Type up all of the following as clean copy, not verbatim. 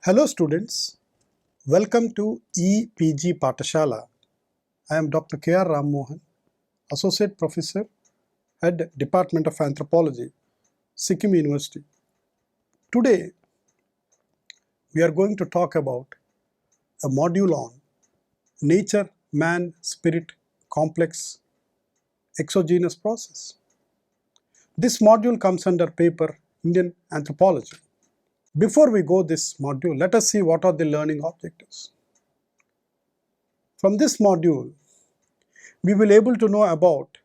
Hello students, welcome to EPG Patashala. I am Dr. K.R. Rammohan, Associate Professor, Head Department of Anthropology, Sikkim University. Today we are going to talk about a module on nature, man, spirit, complex, exogenous process. This module comes under paper Indian Anthropology. Before we go this module, let us see what are the learning objectives. From this module, we will able to know about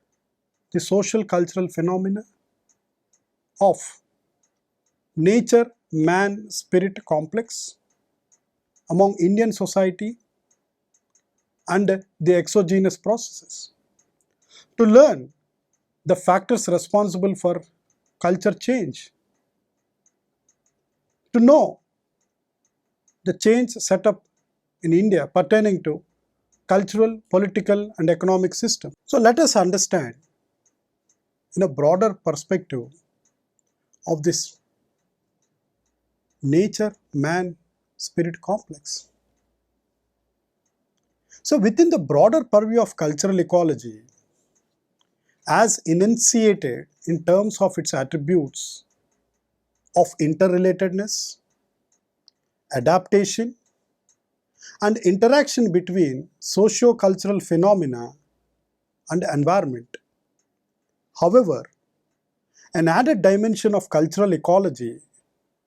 the social cultural phenomena of nature, man, spirit complex among Indian society and the exogenous processes. To learn the factors responsible for culture change. To know the change set up in India pertaining to cultural, political and economic system. So let us understand in a broader perspective of this nature, man, spirit complex. So within the broader purview of cultural ecology, as enunciated in terms of its attributes of interrelatedness, adaptation, and interaction between socio-cultural phenomena and environment. However, an added dimension of cultural ecology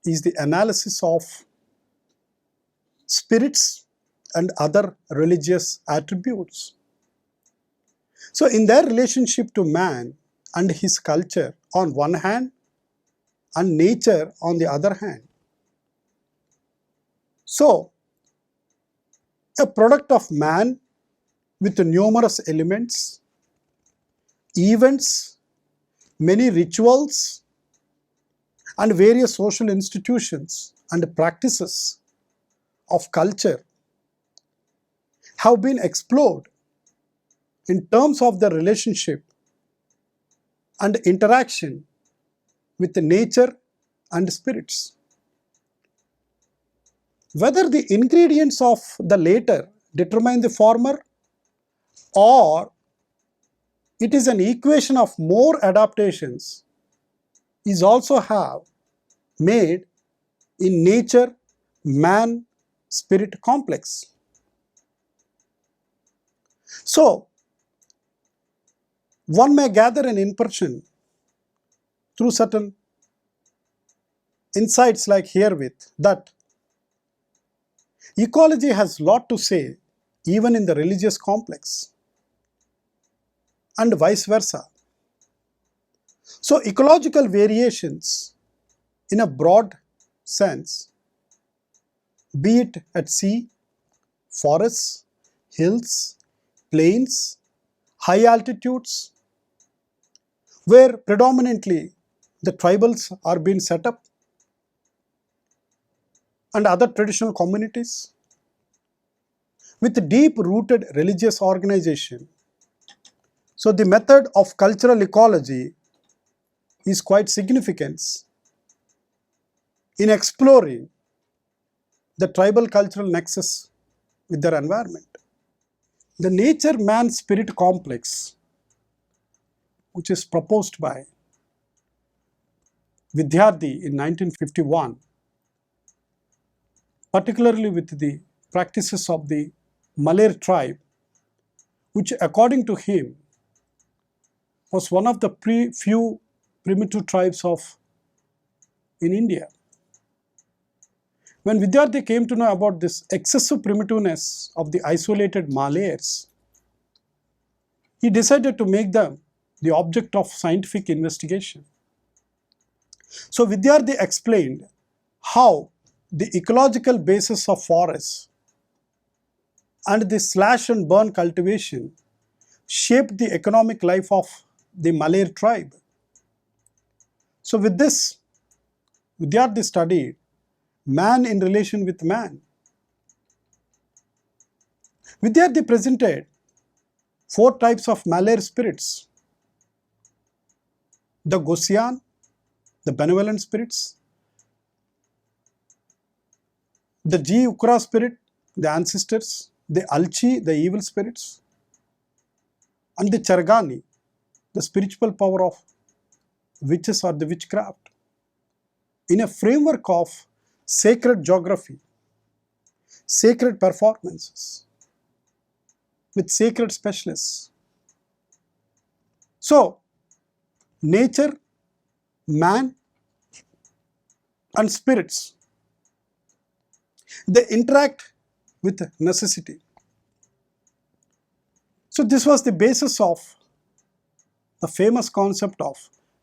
is the analysis of spirits and other religious attributes. So in their relationship to man and his culture on one hand and nature on the other hand. So a product of man with numerous elements, events, many rituals and various social institutions and practices of culture have been explored in terms of their relationship and interaction with the nature and spirits. Whether the ingredients of the latter determine the former or it is an equation of more adaptations is also have made in nature, man, spirit complex. So, one may gather an impression through certain insights like herewith that ecology has a lot to say even in the religious complex and vice versa. So ecological variations in a broad sense, be it at sea, forests, hills, plains, high altitudes, where predominantly the tribals are being set up and other traditional communities with deep-rooted religious organization. So the method of cultural ecology is quite significant in exploring the tribal cultural nexus with their environment. The nature-man-spirit complex, which is proposed by Vidya-mitra in 1951, particularly with the practices of the Malaya tribe, which according to him was one of the few primitive tribes in India. When Vidya-mitra came to know about this excessive primitiveness of the isolated Malayas, he decided to make them the object of scientific investigation. So Vidya-mitra explained how the ecological basis of forests and the slash and burn cultivation shaped the economic life of the Malay tribe. So with this, Vidya-mitra studied man in relation with man. Vidya-mitra presented 4 types of Malay spirits: the Gosian, the benevolent spirits, the Ji Ukra spirit, the ancestors, the Alchi, the evil spirits, and the Chargani, the spiritual power of witches or the witchcraft, in a framework of sacred geography, sacred performances, with sacred specialists. So, nature, man, and spirits, they interact with necessity. So, this was the basis of the famous concept of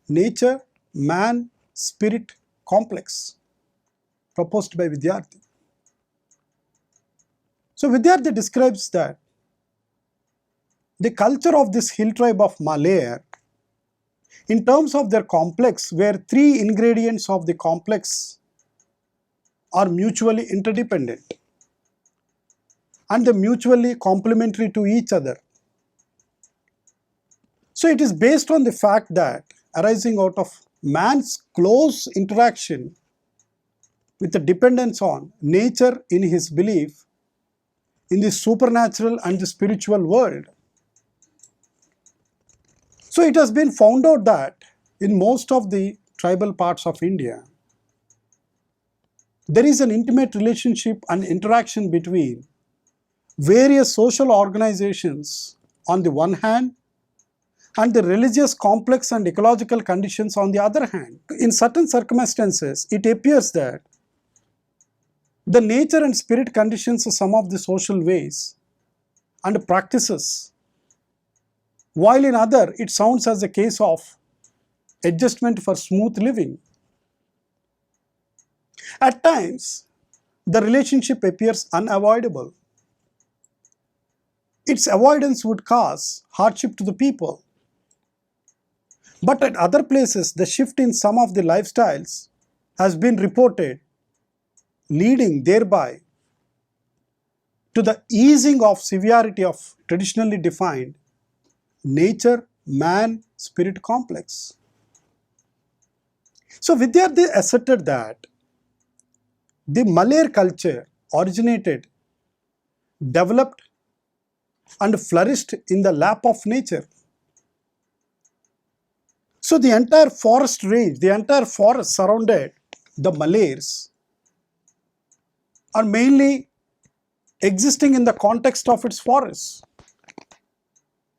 nature, man, spirit complex proposed by Vidya-mitra. So, Vidya-mitra describes that the culture of this hill tribe of Malaya, in terms of their complex, where three ingredients of the complex are mutually interdependent and they mutually complementary to each other. So it is based on the fact that arising out of man's close interaction with the dependence on nature in his belief in the supernatural and the spiritual world. So it has been found out that in most of the tribal parts of India, there is an intimate relationship and interaction between various social organizations on the one hand and the religious complex and ecological conditions on the other hand. In certain circumstances, it appears that the nature and spirit conditions of some of the social ways and practices, while in other it sounds as a case of adjustment for smooth living. At times, the relationship appears unavoidable. Its avoidance would cause hardship to the people. But at other places, the shift in some of the lifestyles has been reported, leading thereby to the easing of severity of traditionally defined nature-man-spirit complex. So Vidya-mitra asserted that the Malay culture originated, developed, and flourished in the lap of nature. So the entire forest range, the entire forest surrounded the Malays are mainly existing in the context of its forests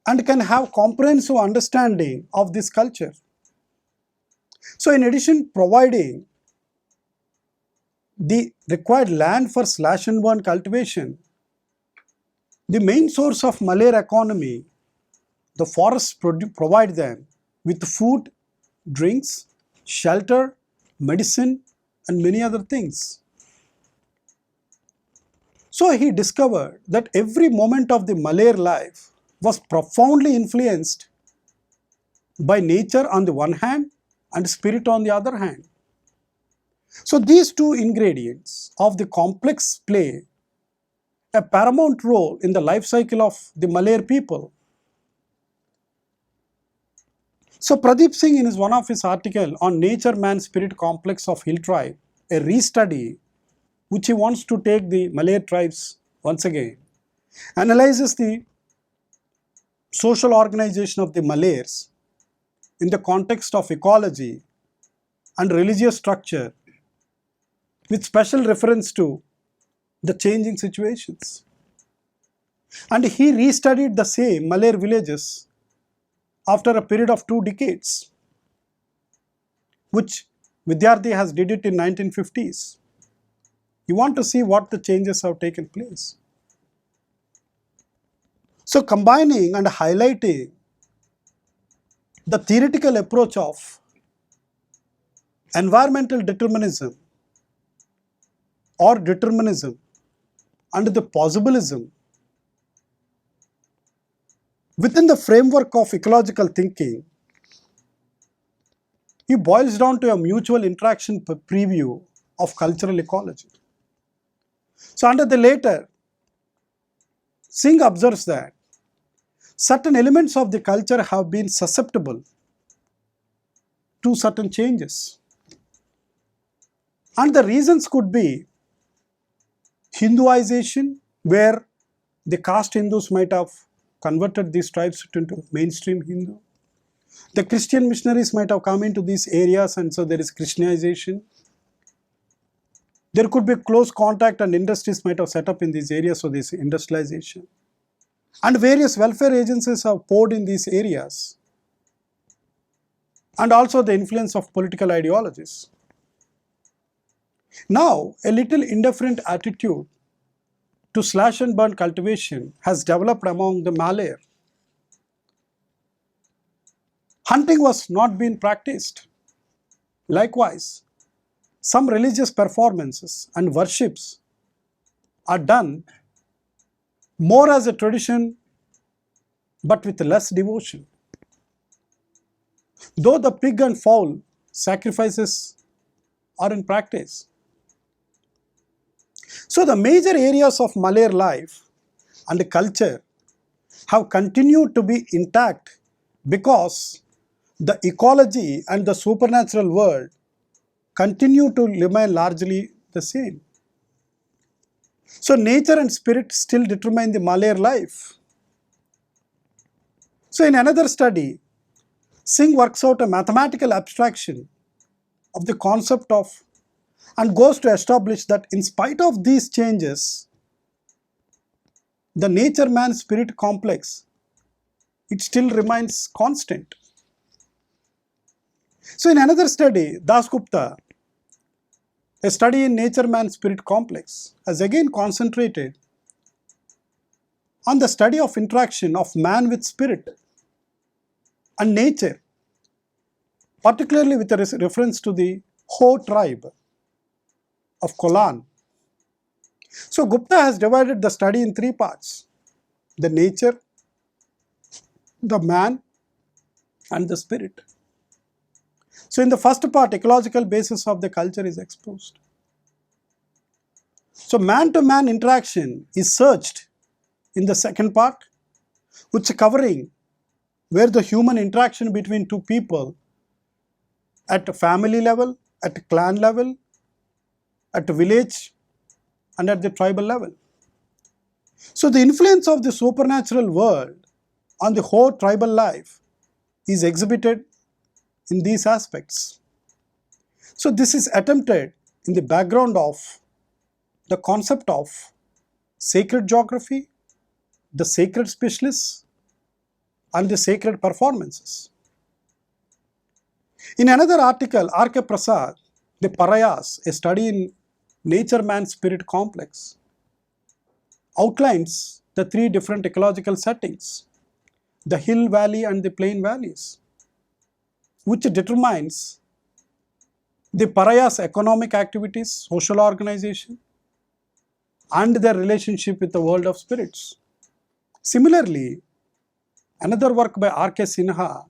and can have comprehensive understanding of this culture. So in addition providing the required land for slash and burn cultivation, the main source of Malay economy, the forests provide them with food, drinks, shelter, medicine, and many other things. So he discovered that every moment of the Malay life was profoundly influenced by nature on the one hand and spirit on the other hand. So these two ingredients of the complex play a paramount role in the life cycle of the Malay people. So Pradeep Singh, in one of his articles on nature-man-spirit complex of hill tribe, a restudy which he wants to take the Malay tribes once again, analyzes the social organization of the Malays in the context of ecology and religious structure with special reference to the changing situations. And he restudied the same Malay villages after a period of 2 decades, which Vidya-mitra has did it in 1950s. You want to see what the changes have taken place. So combining and highlighting the theoretical approach of environmental determinism or determinism and the possibilism within the framework of ecological thinking, he boils down to a mutual interaction preview of cultural ecology. So under the later, Singh observes that certain elements of the culture have been susceptible to certain changes. And the reasons could be Hinduization, where the caste Hindus might have converted these tribes into mainstream Hindu. The Christian missionaries might have come into these areas, and so there is Christianization. There could be close contact, and industries might have set up in these areas, so there is industrialization. And various welfare agencies have poured in these areas. And also the influence of political ideologies. Now, a little indifferent attitude to slash and burn cultivation has developed among the Malay. Hunting was not being practiced. Likewise, some religious performances and worships are done more as a tradition but with less devotion. Though the pig and fowl sacrifices are in practice. So the major areas of Malay life and culture have continued to be intact because the ecology and the supernatural world continue to remain largely the same. So nature and spirit still determine the Malay life. So in another study, Singh works out a mathematical abstraction of the concept of and goes to establish that in spite of these changes, the nature-man-spirit complex, it still remains constant. So in another study, Dasgupta, a study in nature-man-spirit complex, has again concentrated on the study of interaction of man with spirit and nature, particularly with a reference to the Ho tribe of Kolan. So Gupta has divided the study in three parts: the nature, the man, and the spirit. So in the first part, ecological basis of the culture is exposed. So man-to-man interaction is searched in the second part, which is covering where the human interaction between two people at a family level, at a clan level, at a village, and at the tribal level. So the influence of the supernatural world on the whole tribal life is exhibited in these aspects. So this is attempted in the background of the concept of sacred geography, the sacred specialists, and the sacred performances. In another article, R.K. Prasad, The Parayas, a study in nature-man-spirit complex, outlines the three different ecological settings, the hill valley and the plain valleys, which determines the Parayas' economic activities, social organization, and their relationship with the world of spirits. Similarly, another work by R.K. Sinha,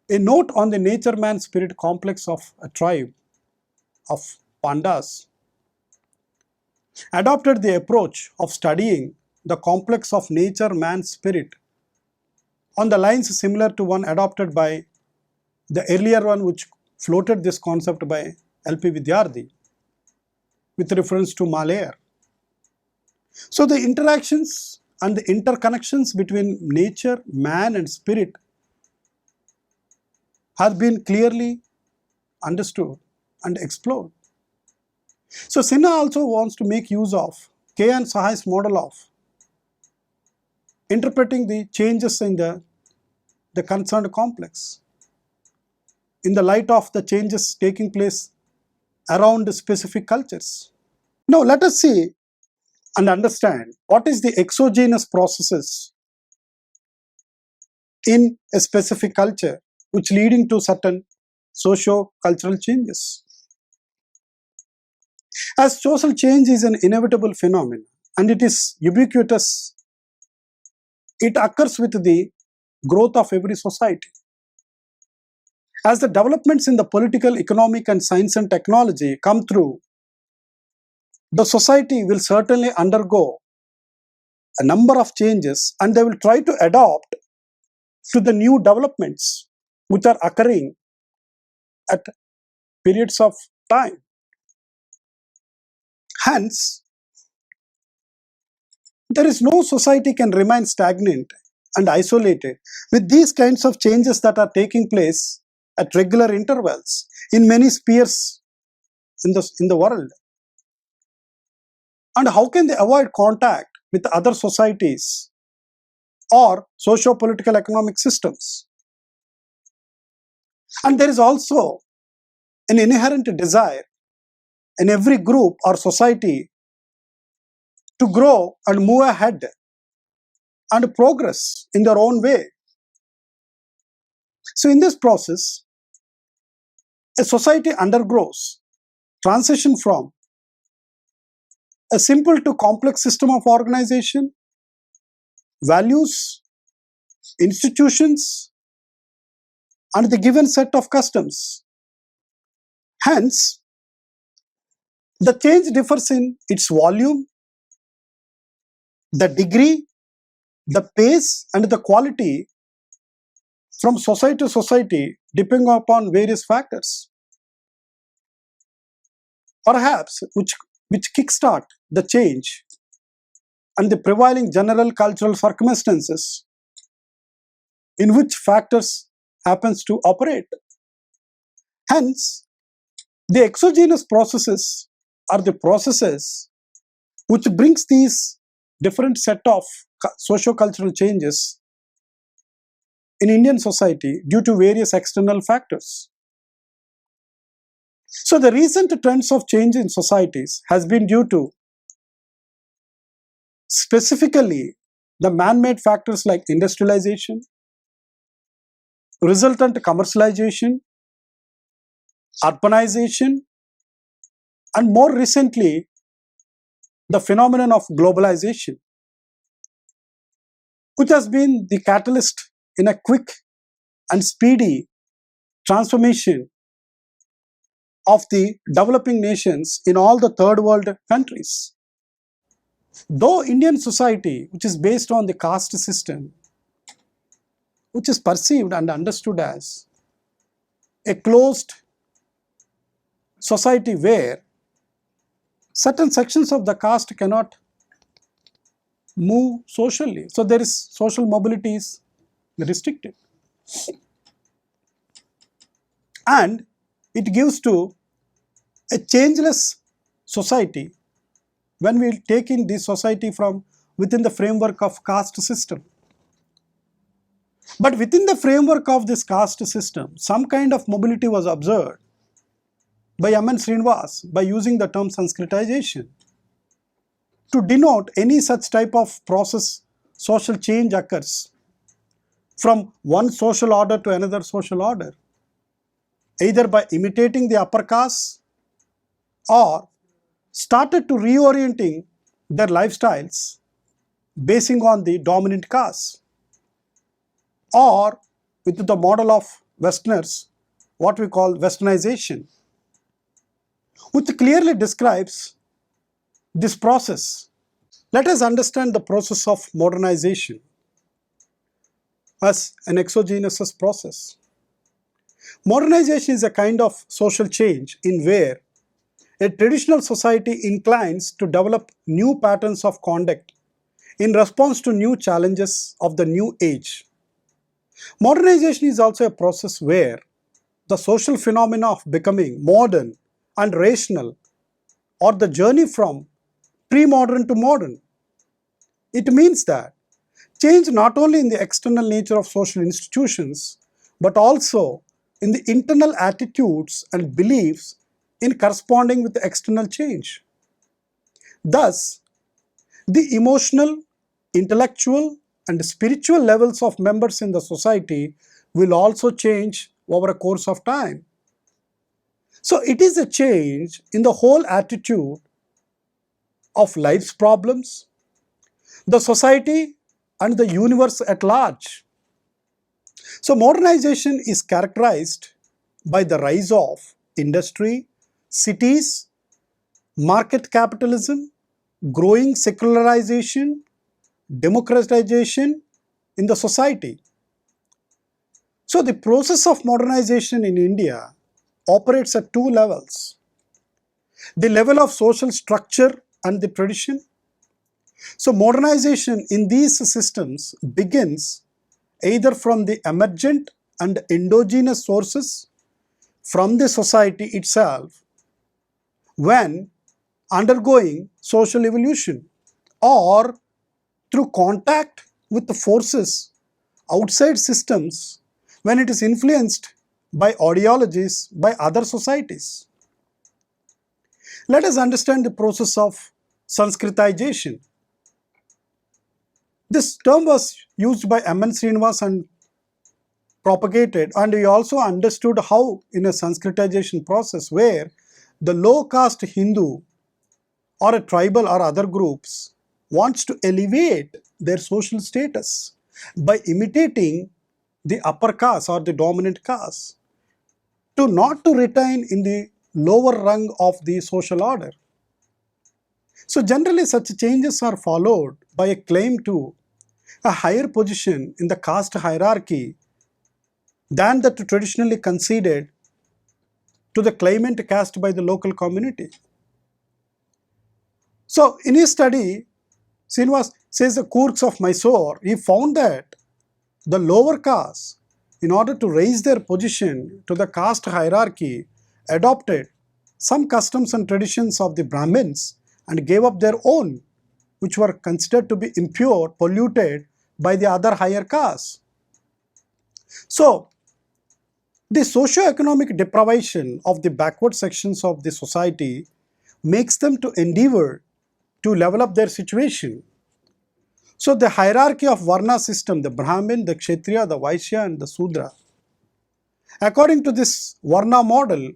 a note on the nature-man-spirit complex of a tribe of Pandas, adopted the approach of studying the complex of nature-man-spirit on the lines similar to one adopted by the earlier one which floated this concept by L.P. Vidyarthi with reference to Malaya. So the interactions and the interconnections between nature, man and spirit have been clearly understood and explored. So Sinha also wants to make use of K. and Sahai's model of interpreting the changes in the concerned complex in the light of the changes taking place around specific cultures. Now let us see and understand what is the exogenous processes in a specific culture which leading to certain socio-cultural changes. As social change is an inevitable phenomenon and it is ubiquitous, it occurs with the growth of every society. As the developments in the political, economic and science and technology come through, the society will certainly undergo a number of changes and they will try to adapt to the new developments which are occurring at periods of time. Hence, there is no society can remain stagnant and isolated with these kinds of changes that are taking place at regular intervals in many spheres in the world. And how can they avoid contact with other societies or socio-political economic systems? And there is also an inherent desire in every group or society to grow and move ahead and progress in their own way. So in this process, a society undergoes transition from a simple to complex system of organization, values, institutions, and the given set of customs. Hence, the change differs in its volume, the degree, the pace, and the quality from society to society depending upon various factors. Perhaps which kickstart the change and the prevailing general cultural circumstances in which factors happens to operate. Hence, the exogenous processes are the processes which brings these different set of socio-cultural changes in Indian society due to various external factors. So the recent trends of change in societies has been due to specifically the man-made factors like industrialization, resultant commercialization, urbanization, and more recently, the phenomenon of globalization, which has been the catalyst in a quick and speedy transformation of the developing nations in all the third world countries. Though Indian society, which is based on the caste system, which is perceived and understood as a closed society where certain sections of the caste cannot move socially. So there is social mobility is restricted. And it gives to a changeless society when we take in this society from within the framework of caste system. But within the framework of this caste system, some kind of mobility was observed by M.N. Srinivas by using the term Sanskritization to denote any such type of process, social change occurs from one social order to another social order, either by imitating the upper caste or started to reorienting their lifestyles basing on the dominant caste, or with the model of Westerners, what we call Westernization, which clearly describes this process. Let us understand the process of modernization as an exogenous process. Modernization is a kind of social change in where a traditional society inclines to develop new patterns of conduct in response to new challenges of the new age. Modernization is also a process where the social phenomena of becoming modern and rational, or the journey from pre-modern to modern. It means that change not only in the external nature of social institutions, but also in the internal attitudes and beliefs in corresponding with the external change. Thus, the emotional, intellectual, and spiritual levels of members in the society will also change over a course of time. So it is a change in the whole attitude of life's problems, the society, and the universe at large. So modernization is characterized by the rise of industry, cities, market capitalism, growing secularization, democratization in the society. So the process of modernization in India operates at two levels. the level of social structure and the tradition. So modernization in these systems begins either from the emergent and endogenous sources from the society itself when undergoing social evolution, or through contact with the forces outside systems when it is influenced by ideologies by other societies. Let us understand the process of Sanskritization. This term was used by M.N. Srinivas and propagated, and we also understood how in a Sanskritization process where the low caste Hindu or a tribal or other groups wants to elevate their social status by imitating the upper caste or the dominant caste to not to retain in the lower rung of the social order. So generally such changes are followed by a claim to a higher position in the caste hierarchy than that traditionally conceded to the claimant caste by the local community. So in his study, Srinivas says the Coorgs of Mysore, he found that the lower caste, in order to raise their position to the caste hierarchy, adopted some customs and traditions of the Brahmins and gave up their own, which were considered to be impure, polluted by the other higher castes. So, the socio-economic deprivation of the backward sections of the society makes them to endeavor to level up their situation. So the hierarchy of Varna system, the Brahmin, the Kshatriya, the Vaishya and the Sudra. According to this Varna model,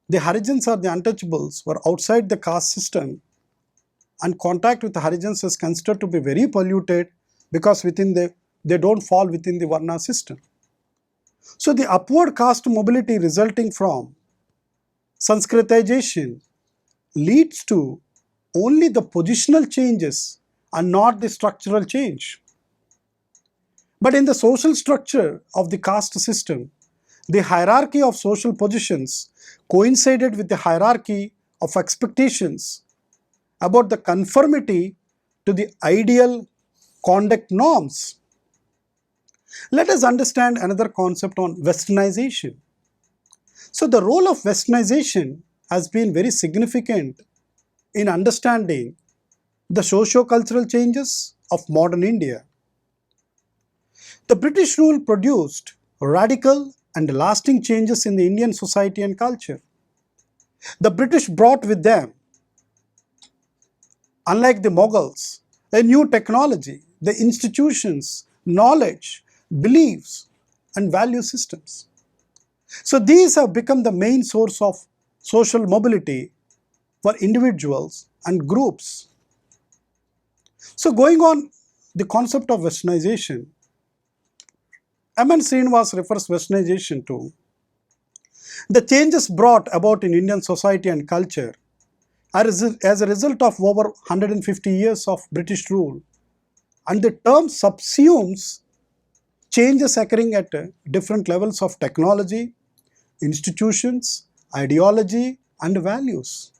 the Harijans or the untouchables were outside the caste system, and contact with the Harijans is considered to be very polluted because they don't fall within the Varna system. So the upward caste mobility resulting from Sanskritization leads to only the positional changes and not the structural change. But in the social structure of the caste system, the hierarchy of social positions coincided with the hierarchy of expectations about the conformity to the ideal conduct norms. Let us understand another concept on Westernization. So the role of Westernization has been very significant in understanding the socio-cultural changes of modern India. The British rule produced radical and lasting changes in the Indian society and culture. The British brought with them, unlike the Mughals, a new technology, the institutions, knowledge, beliefs, and value systems. So these have become the main source of social mobility for individuals and groups. So going on the concept of Westernization, M.N. Srinivas refers Westernization to the changes brought about in Indian society and culture as a result of over 150 years of British rule, and the term subsumes changes occurring at different levels of technology, institutions, ideology, and values.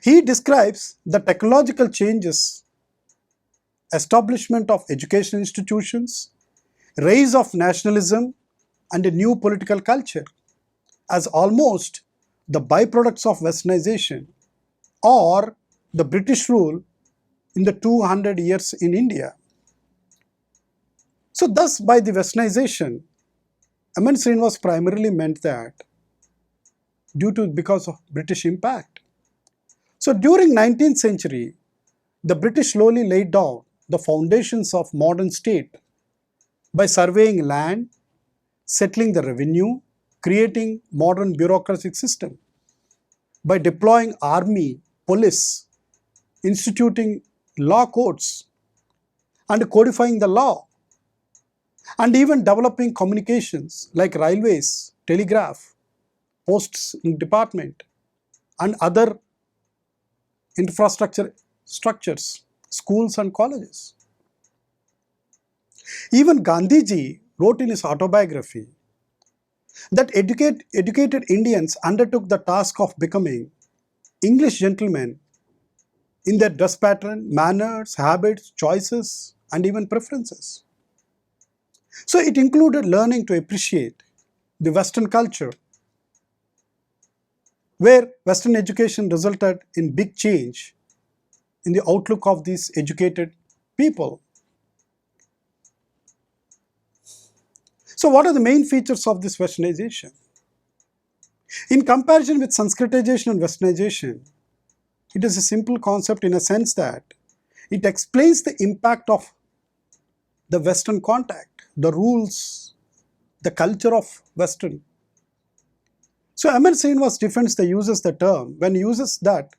He describes the technological changes, establishment of educational institutions, rise of nationalism, and a new political culture as almost the byproducts of Westernization or the British rule in the 200 years in India. So thus by the Westernization, M.N. Srinivas primarily meant that because of British impact. So during 19th century, the British slowly laid down the foundations of modern state by surveying land, settling the revenue, creating modern bureaucratic system, by deploying army, police, instituting law courts, and codifying the law, and even developing communications like railways, telegraph, posts department, and other infrastructure structures, schools and colleges. Even Gandhiji wrote in his autobiography that educated Indians undertook the task of becoming English gentlemen in their dress pattern, manners, habits, choices, and even preferences. So it included learning to appreciate the Western culture, where Western education resulted in big change in the outlook of these educated people. So what are the main features of this Westernization? In comparison with Sanskritization and Westernization, it is a simple concept in a sense that it explains the impact of the Western contact, the rules, the culture of Western. So M.N. Srinivas defends uses the term when he uses that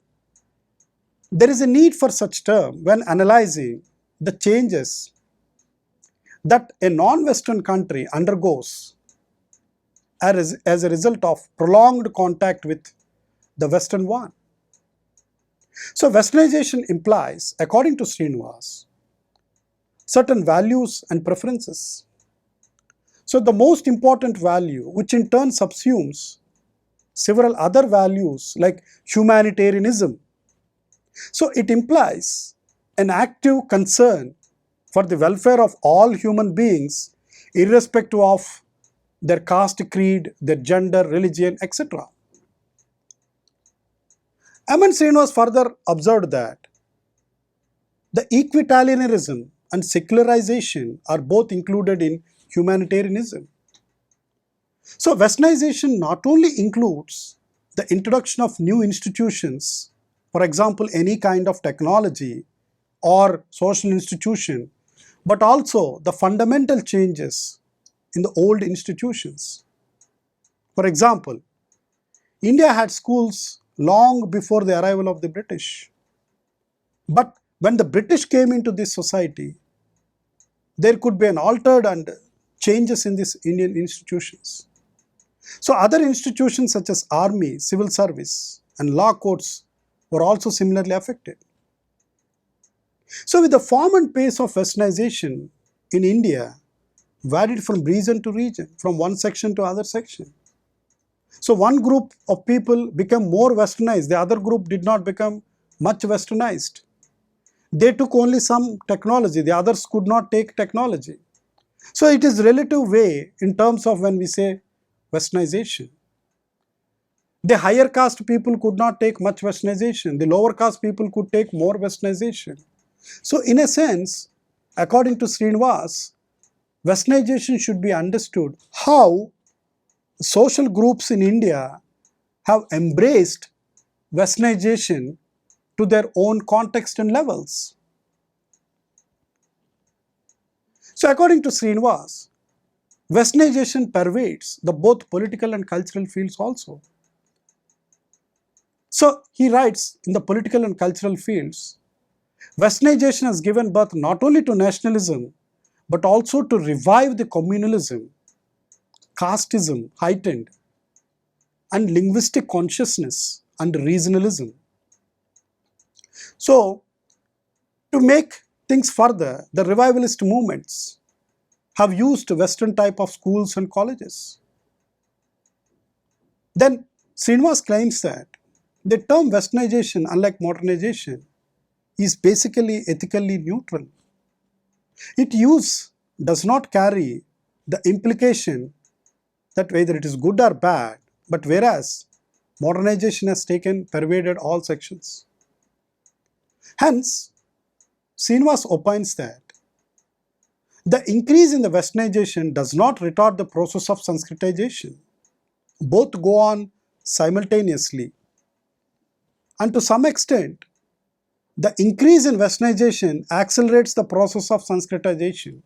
there is a need for such term when analyzing the changes that a non-Western country undergoes as a result of prolonged contact with the Western one. So Westernization implies, according to Srinivas, certain values and preferences. So the most important value, which in turn subsumes several other values like humanitarianism. So it implies an active concern for the welfare of all human beings, irrespective of their caste, creed, their gender, religion, etc. M.N. Srinivas further observed that the equitarianism and secularization are both included in humanitarianism. So Westernization not only includes the introduction of new institutions, for example, any kind of technology or social institution, but also the fundamental changes in the old institutions. For example, India had schools long before the arrival of the British. But when the British came into this society, there could be an altered and changes in these Indian institutions. So other institutions such as army, civil service, and law courts were also similarly affected. So with the form and pace of Westernization in India varied from region to region, from one section to other section. So one group of people became more Westernized, the other group did not become much Westernized. They took only some technology, the others could not take technology. So it is relative way in terms of when we say Westernization. The higher caste people could not take much Westernization, the lower caste people could take more Westernization. So in a sense, according to Srinivas, Westernization should be understood how social groups in India have embraced Westernization to their own context and levels. So according to Srinivas, Westernization pervades the both political and cultural fields also. So he writes in the political and cultural fields, Westernization has given birth not only to nationalism, but also to revive the communalism, casteism heightened, and linguistic consciousness and regionalism. So to make things further, the revivalist movements have used Western type of schools and colleges. Then Srinivas claims that the term Westernization, unlike modernization, is basically ethically neutral. Its use does not carry the implication that whether it is good or bad, but whereas modernization has pervaded all sections. Hence, Srinivas opines that the increase in the Westernization does not retard the process of Sanskritization. Both go on simultaneously. And to some extent, the increase in Westernization accelerates the process of Sanskritization.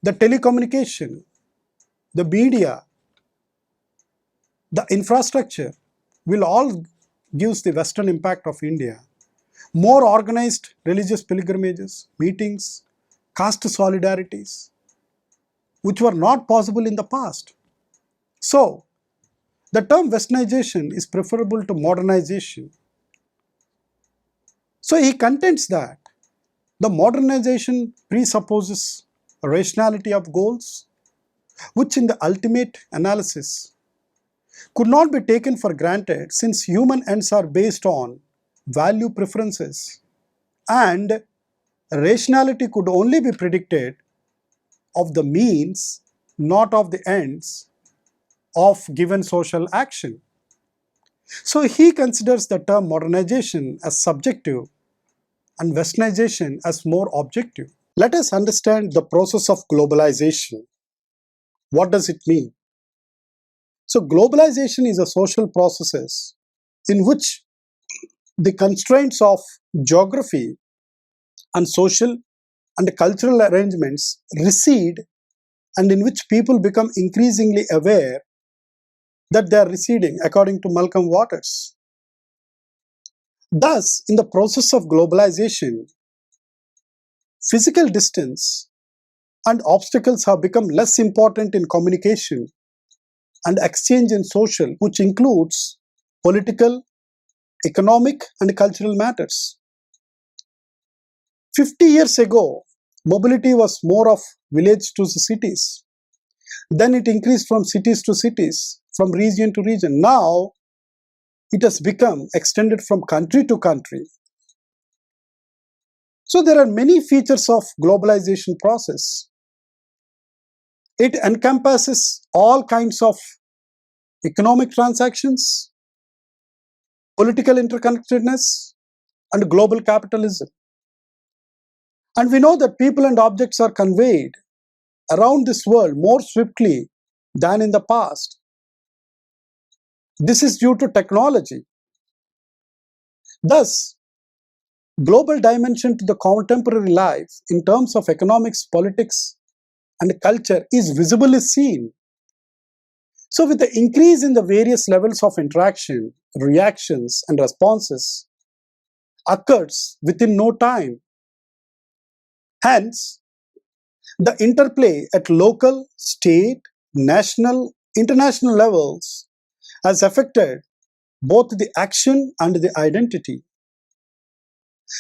The telecommunication, the media, the infrastructure will all give the Western impact of India. More organized religious pilgrimages, meetings, caste solidarities, which were not possible in the past. So, the term Westernization is preferable to modernization. So he contends that the modernization presupposes a rationality of goals, which in the ultimate analysis could not be taken for granted since human ends are based on value preferences and rationality could only be predicted of the means, not of the ends of given social action. So he considers the term modernization as subjective and westernization as more objective. Let us understand the process of globalization. What does it mean? So globalization is a social process in which the constraints of geography and social and cultural arrangements recede and in which people become increasingly aware that they are receding, according to Malcolm Waters. Thus, in the process of globalization, physical distance and obstacles have become less important in communication and exchange in social, which includes political, economic, and cultural matters. 50 years ago, mobility was more of village to the cities. Then it increased from cities to cities, from region to region. Now it has become extended from country to country. So there are many features of globalization process. It encompasses all kinds of economic transactions, political interconnectedness, and global capitalism. And we know that people and objects are conveyed around this world more swiftly than in the past. This is due to technology. Thus, global dimension to the contemporary life in terms of economics, politics, and culture is visibly seen. So, with the increase in the various levels of interaction, reactions, and responses occurs within no time. Hence, the interplay at local, state, national, international levels has affected both the action and the identity.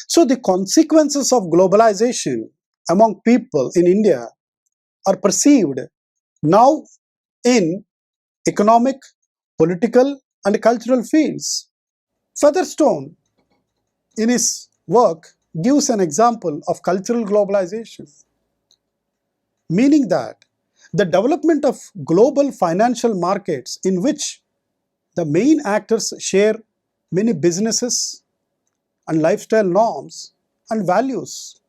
So, the consequences of globalization among people in India are perceived now in economic, political, and cultural fields. Featherstone, in his work, gives an example of cultural globalization, meaning that the development of global financial markets in which the main actors share many businesses and lifestyle norms and values.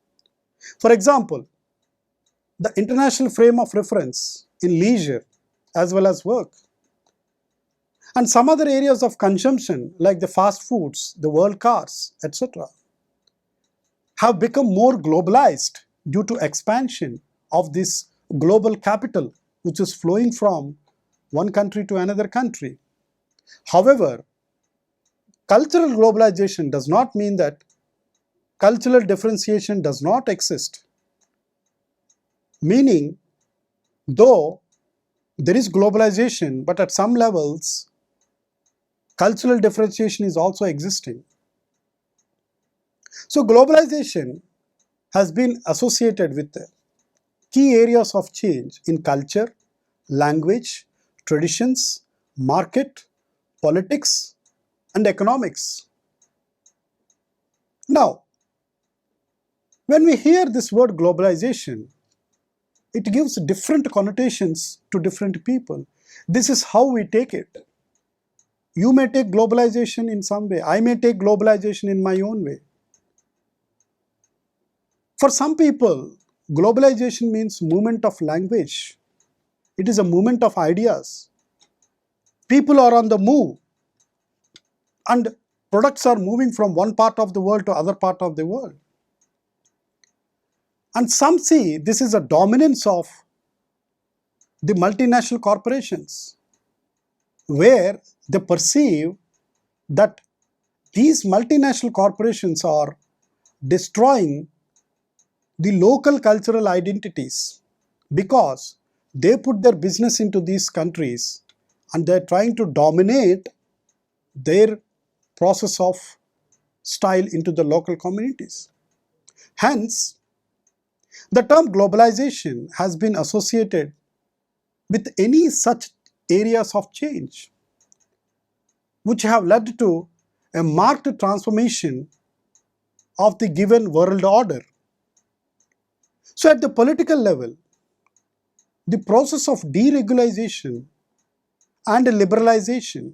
For example, the international frame of reference in leisure as well as work, and some other areas of consumption like the fast foods, the world cars, etc., have become more globalized due to expansion of this global capital which is flowing from one country to another country. However, cultural globalization does not mean that cultural differentiation does not exist, meaning though there is globalization, but at some levels cultural differentiation is also existing. So globalization has been associated with key areas of change in culture, language, traditions, market, politics, and economics. Now, when we hear this word globalization, it gives different connotations to different people. This is how we take it. You may take globalization in some way. I may take globalization in my own way. For some people, globalization means movement of language. It is a movement of ideas. People are on the move and products are moving from one part of the world to other part of the world. And some see this is a dominance of the multinational corporations, where they perceive that these multinational corporations are destroying the local cultural identities because they put their business into these countries and they're trying to dominate their process of style into the local communities. Hence, the term globalization has been associated with any such areas of change. which have led to a marked transformation of the given world order. So at the political level, the process of deregulation and liberalization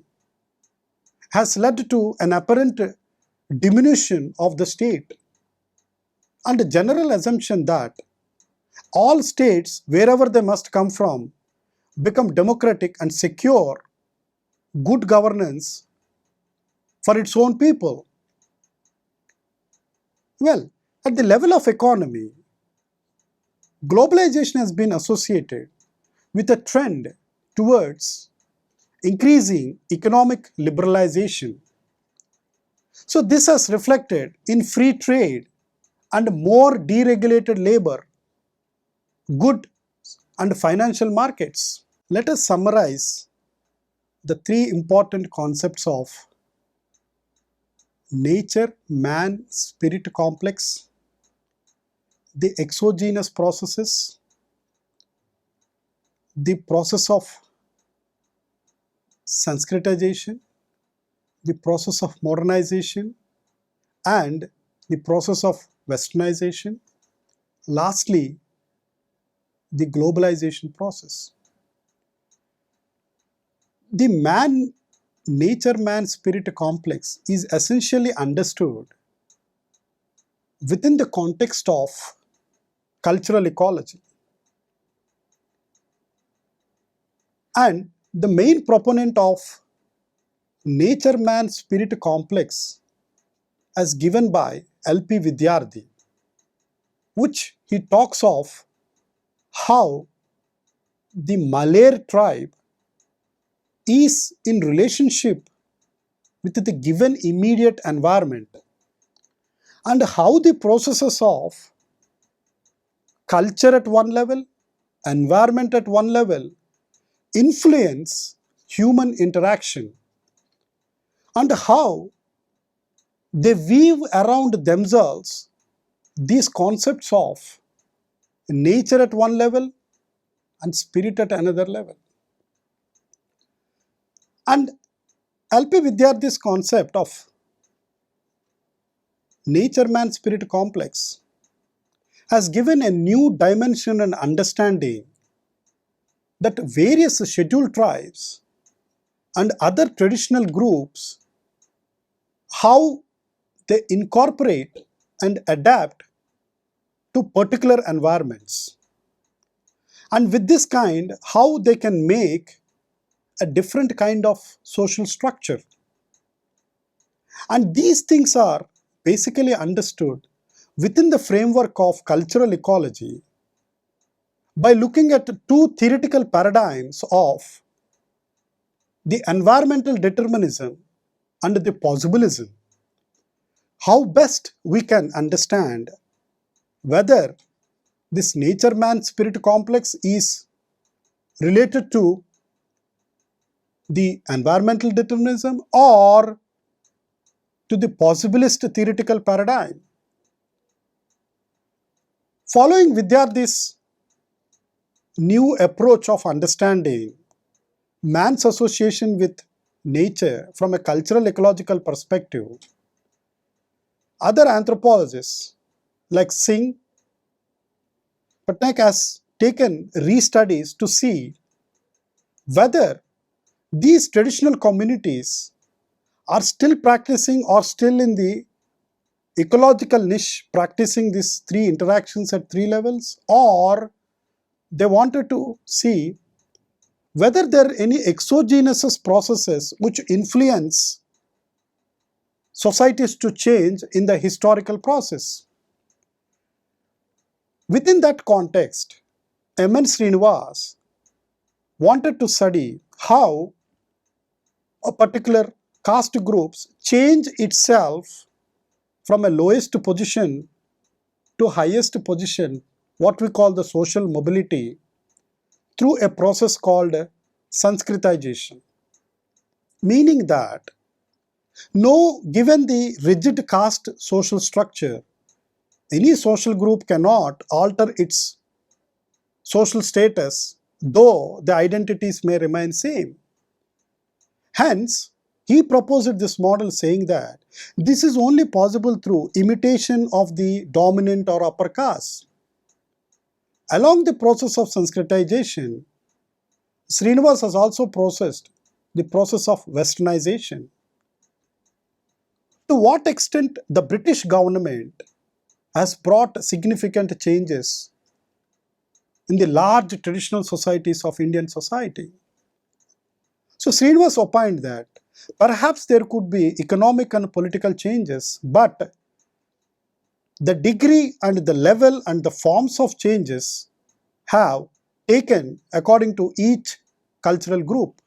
has led to an apparent diminution of the state and a general assumption that all states, wherever they must come from, become democratic and secure good governance for its own people. Well, at the level of economy, globalization has been associated with a trend towards increasing economic liberalization. So this has reflected in free trade and more deregulated labor, goods and financial markets. Let us summarize the three important concepts of nature, man, spirit complex, the exogenous processes, the process of Sanskritization, the process of modernization, and the process of Westernization. Lastly, the globalization process. The man nature man spirit complex is essentially understood within the context of cultural ecology. And the main proponent of nature man spirit complex, as given by L.P. Vidyarthi, which he talks of how the Malay tribe is in relationship with the given immediate environment, and how the processes of culture at one level, environment at one level, influence human interaction, and how they weave around themselves these concepts of nature at one level and spirit at another level. And L.P. Vidyarthi's concept of nature man spirit complex has given a new dimension and understanding that various scheduled tribes and other traditional groups, how they incorporate and adapt to particular environments, and with this kind how they can make a different kind of social structure. And these things are basically understood within the framework of cultural ecology by looking at two theoretical paradigms of the environmental determinism and the possibilism. How best we can understand whether this nature man spirit complex is related to the environmental determinism or to the possibilist theoretical paradigm. Following Vidyarthi's new approach of understanding man's association with nature from a cultural ecological perspective, other anthropologists like Singh, Patnaik has taken re-studies to see whether these traditional communities are still practicing or still in the ecological niche practicing these three interactions at three levels, or they wanted to see whether there are any exogenous processes which influence societies to change in the historical process. Within that context, M.N. Srinivas wanted to study how a particular caste groups change itself from a lowest position to highest position, what we call the social mobility, through a process called Sanskritization. Meaning that no, given the rigid caste social structure, any social group cannot alter its social status, though the identities may remain same. Hence, He proposed this model saying that this is only possible through imitation of the dominant or upper caste. Along the process of Sanskritization, Srinivas has also processed the process of Westernization. To what extent the British government has brought significant changes in the large traditional societies of Indian society. So Srinivas opined that perhaps there could be economic and political changes, but the degree and the level and the forms of changes have taken according to each cultural group.